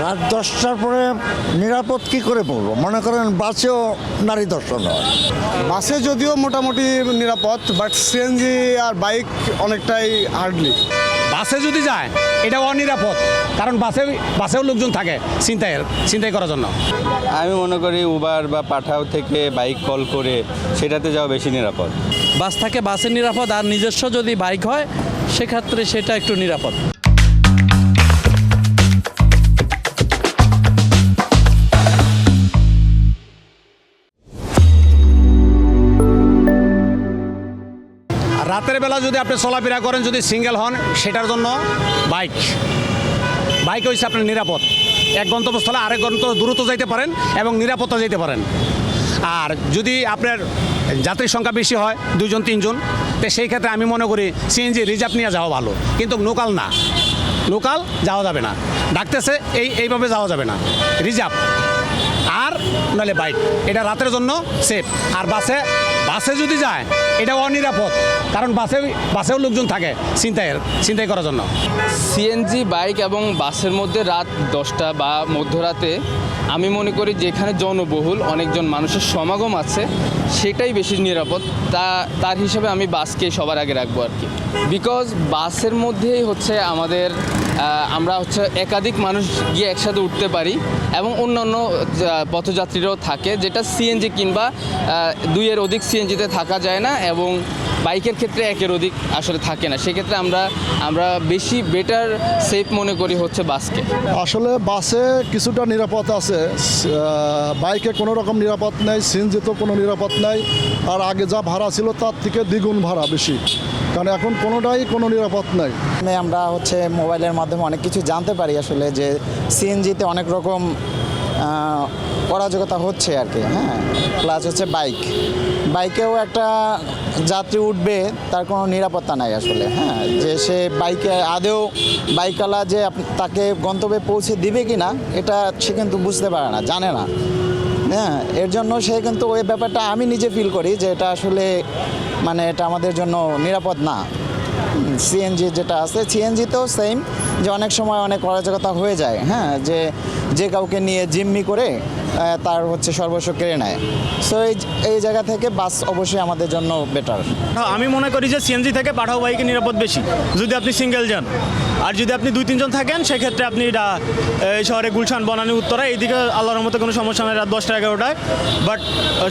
রাত 10টার পরে নিরাপদ কি করে বলবো? মনে করেন বাসেও নারী দর্শন হয়। বাসে যদিও মোটামুটি নিরাপদ, বাট সিএনজি আর বাইক অনেকটাই হার্ডলি। বাসে যদি যায় এটা অনিরাপদ, কারণ বাসেও লোকজন থাকে ছিনতাই করার জন্য। আমি মনে করি উবার বা পাঠাও থেকে বাইক কল করে সেটাতে যাওয়া বেশি নিরাপদ। বাস থাকে বাসের নিরাপদ, আর নিজস্ব যদি বাইক হয় সেক্ষেত্রে সেটা একটু নিরাপদ। রাতের বেলা যদি আপনি চলাফেরা করেন, যদি সিঙ্গেল হন, সেটার জন্য বাইক হচ্ছে আপনার নিরাপদ। এক গন্তব্যস্থলে আরেক গন্তব্য দ্রুত যাইতে পারেন এবং নিরাপত্তা যেতে পারেন। আর যদি আপনার যাত্রীর সংখ্যা বেশি হয়, 2জন 3জন, তো সেই ক্ষেত্রে আমি মনে করি সিএনজি রিজার্ভ নিয়ে যাওয়া ভালো, কিন্তু লোকাল যাওয়া যাবে না। ডাকতেছে এইভাবে যাওয়া যাবে না, রিজার্ভ আর নাহলে বাইক, এটা রাতের জন্য সেফ। আর বাসে যদি যায় এটা অনিরাপদ, কারণ বাসেও লোকজন থাকে ছিনতাই করার জন্য। সিএনজি বাইক এবং বাসের মধ্যে রাত 10টা বা মধ্যরাতে আমি মনে করি যেখানে জনবহুল অনেকজন মানুষের সমাগম আছে সেটাই বেশি নিরাপদ। তার হিসেবে আমি বাসকে সবার আগে রাখবো আর কি। বিকজ বাসের মধ্যেই হচ্ছে আমরা একাধিক মানুষ গিয়ে একসাথে উঠতে পারি এবং অন্যান্য পথযাত্রীরাও থাকে, যেটা সিএনজি কিংবা 2-এর অধিক সিএনজিতে থাকা যায় না, এবং বাইকের ক্ষেত্রে 1-এর অধিক আসলে থাকে না। সেক্ষেত্রে আমরা বেশি বেটার সেফ মনে করি হচ্ছে বাসকে। আসলে বাসে কিছুটা নিরাপদ আছে, বাইকে কোনো রকম নিরাপদ নেই, সিএনজিতেও কোনো নিরাপদ নেই। আর আগে যা ভাড়া ছিল তার থেকে দ্বিগুণ ভাড়া বেশি, কারণ এখন কোনোটাই কোনো নিরাপদ নাই। আমরা মোবাইলের মাধ্যমে অনেক কিছু জানতে পারি আসলে, যে সিএনজিতে অনেক রকম অরাজকতা হচ্ছে আর কি। হ্যাঁ, প্লাস বাইকেও একটা যাত্রী উঠবে, তার কোনো নিরাপত্তা নাই আসলে। হ্যাঁ, যে সে বাইকে আদেও বাইকওয়ালা যে তাকে গন্তব্যে পৌঁছে দিবে কি না, এটা সে কিন্তু বুঝতে পারে না, জানে না। হ্যাঁ, এর জন্য সে কিন্তু ওই ব্যাপারটা আমি নিজে ফিল করি যে এটা আসলে এটা আমাদের জন্য নিরাপদ না। সিএনজি যেটা আছে, সিএনজিতেও সেম, যে অনেক সময় অনেক অরাজকতা হয়ে যায়। হ্যাঁ, যে কাউকে নিয়ে জিম্মি করে তার সর্বস্ব কেড়ে নেয়। সো এই জায়গা থেকে বাস অবশ্যই আমাদের জন্য বেটার। আমি মনে করি যে সিএনজি থেকে পাঠাও বাইকে নিরাপদ বেশি, যদি আপনি সিঙ্গেল যান। আর যদি আপনি 2-3 জন থাকেন, সেক্ষেত্রে আপনি এই শহরে গুলশান, বনানী, উত্তরা এইদিকে আল্লাহর মতো কোনো সমস্যা নেই রাত 10টা 11টায়। বাট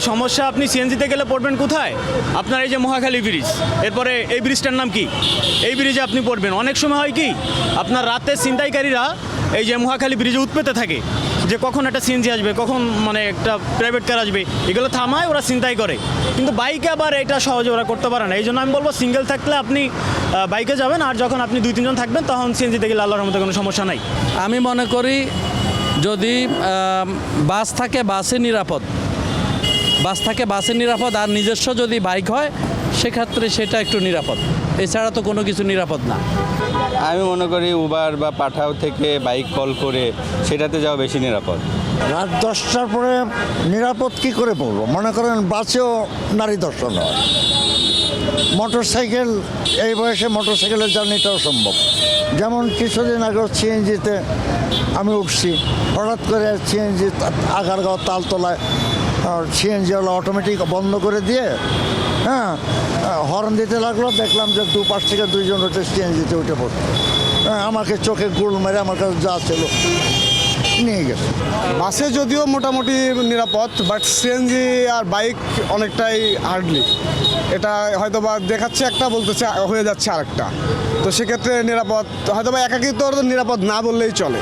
সমস্যা আপনি সিএনজিতে গেলে পড়বেন কোথায়? আপনার এই যে মহাখালী ব্রিজ, এরপরে এই ব্রিজটার নাম কি, এই ব্রিজে আপনি পড়বেন। অনেক সময় হয় কি, আপনার রাতে ছিনতাইকারীরা এই যে মহাখালী ব্রিজে উৎপেতে থাকে, যে কখন একটা সিএনজি আসবে, কখন একটা প্রাইভেট কার আসবে, এগুলো থামায় ওরা ছিনতাই করে। কিন্তু বাইকে আবার এটা সহজে ওরা করতে পারে না। এই জন্য আমি বলবো সিঙ্গেল থাকলে আপনি বাইকে যাবেন, আর যখন আপনি 2-3 জন থাকবেন তখন সিএনজিতে গেলে আল্লাহর মতো কোনো সমস্যা নাই। আমি মনে করি যদি বাস থাকে বাসে নিরাপদ, আর নিজস্ব যদি বাইক হয় সেক্ষেত্রে সেটা একটু নিরাপদ। এছাড়া তো কোনো কিছু নিরাপদ না। আমি মনে করি উবার বা পাঠাও থেকে বাইক কল করে সেটাতে যাওয়া বেশি নিরাপদ। রাত 10টার পরে নিরাপদ কি করে বলবো? মনে করেন বাসেও নারী দর্শন হয়। মোটরসাইকেল, এই বয়সে মোটরসাইকেলের জার্নিটাও সম্ভব। যেমন কিছুদিন আগে সিএনজিতে আমি উঠছি, হঠাৎ করে সিএনজি আগারগাঁও তালতলায় সিএনজিওয়ালা অটোমেটিক বন্ধ করে দিয়ে হর্ন দিতে লাগলো। দেখলাম যে দুপাশ থেকে 2জন উঠে সিএনজিতে উঠে পড়তো। আমাকে চোখে গুল মেরে আমার কাছে যা ছিল নিয়ে গেছে। বাসে যদিও মোটামুটি নিরাপদ, বাট সিএনজি আর বাইক অনেকটাই হার্ডলি। এটা হয়তো বা দেখাচ্ছে একটা, বলতেছে হয়ে যাচ্ছে আরেকটা। তো সেক্ষেত্রে নিরাপদ হয়তো বা একাকিত্ব নিরাপদ না বললেই চলে।